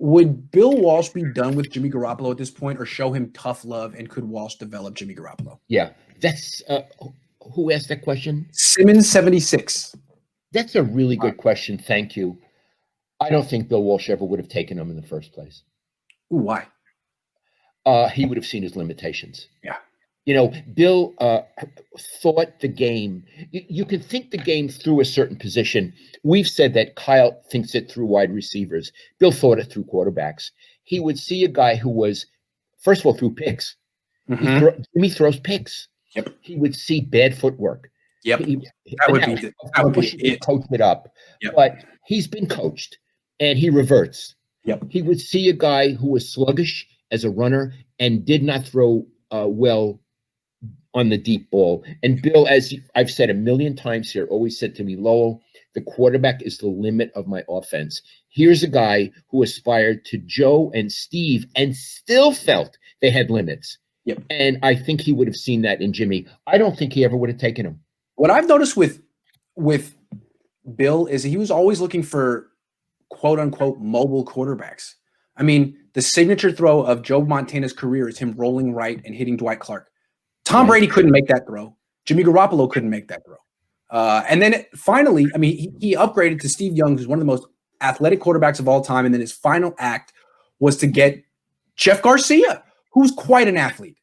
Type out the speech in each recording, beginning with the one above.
Would Bill Walsh be done with Jimmy Garoppolo at this point, or show him tough love? And could Walsh develop Jimmy Garoppolo? Yeah, that's who asked that question? Simmons 76. That's a really good question. Thank you. I don't think Bill Walsh ever would have taken him in the first place. Ooh, why? He would have seen his limitations. Yeah. You know, Bill thought the game. You can think the game through a certain position. We've said that Kyle thinks it through wide receivers. Bill thought it through quarterbacks. He would see a guy who was, first of all, through picks. Jimmy throws picks. Yep. He would see bad footwork. Yep. That would be it. Coach it up. Yep. But he's been coached, and he reverts. Yep. He would see a guy who was sluggish as a runner and did not throw well on the deep ball. And Bill, as I've said a million times here, always said to me, Lowell, the quarterback is the limit of my offense. Here's a guy who aspired to Joe and Steve and still felt they had limits. Yep. And I think he would have seen that in Jimmy. I don't think he ever would have taken him. What I've noticed with Bill is he was always looking for quote unquote mobile quarterbacks. I mean, the signature throw of Joe Montana's career is him rolling right and hitting Dwight Clark. Tom Brady couldn't make that throw. Jimmy Garoppolo couldn't make that throw. And then finally, I mean, he upgraded to Steve Young, who's one of the most athletic quarterbacks of all time. And then his final act was to get Jeff Garcia, who's quite an athlete,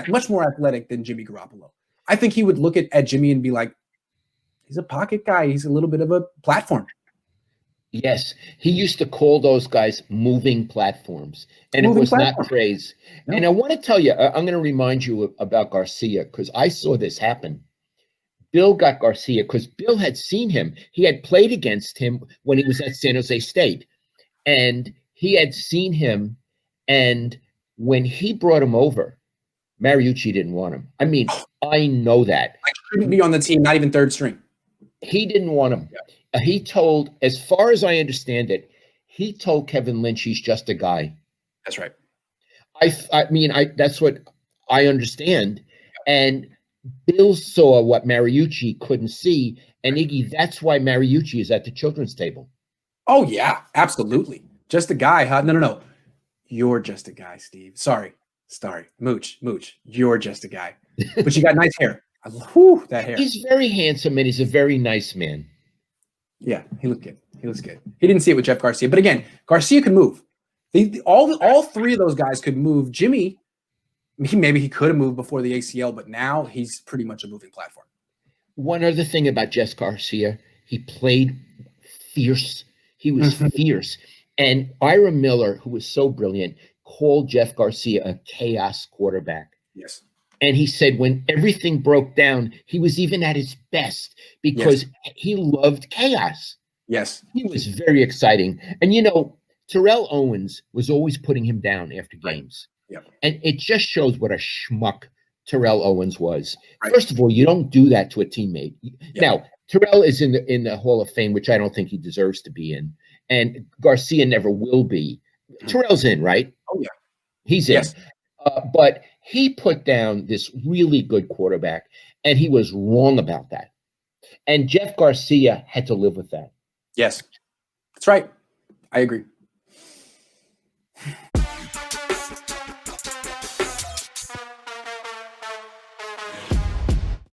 much more athletic than Jimmy Garoppolo. I think he would look at Jimmy and be like, he's a pocket guy. He's a little bit of a platform. Yes, he used to call those guys moving platforms, and it was not praise. No. And I want to tell you, I'm going to remind you about Garcia because I saw this happen. Bill got Garcia because Bill had seen him. He had played against him when he was at San Jose State, and he had seen him. And when he brought him over, Mariucci didn't want him. I mean, I know that. I shouldn't be on the team, not even third string. He didn't want him. Yeah. He told, as far as I understand it, he told Kevin Lynch he's just a guy. That's right. I mean, that's what I understand. And Bill saw what Mariucci couldn't see. And Iggy, that's why Mariucci is at the children's table. Oh, yeah, absolutely. Just a guy, huh? No. You're just a guy, Steve. Sorry. Mooch. You're just a guy. But you got nice hair. Whew, that hair. He's very handsome and he's a very nice man. Yeah, he looked good. He didn't see it with Jeff Garcia. But again, Garcia could move. All three of those guys could move. Jimmy, maybe he could have moved before the ACL, but now he's pretty much a moving platform. One other thing about Jeff Garcia, he played fierce. He was fierce. And Ira Miller, who was so brilliant, called Jeff Garcia a chaos quarterback. Yes. And he said when everything broke down, he was even at his best because he loved chaos. Yes. He was very exciting. And, you know, Terrell Owens was always putting him down after games. Yep. And it just shows what a schmuck Terrell Owens was. Right. First of all, you don't do that to a teammate. Yep. Now, Terrell is in the Hall of Fame, which I don't think he deserves to be in. And Garcia never will be. Terrell's in, right? Oh, yeah. He's in. Yes. But he put down this really good quarterback, and he was wrong about that. And Jeff Garcia had to live with that. Yes. That's right. I agree.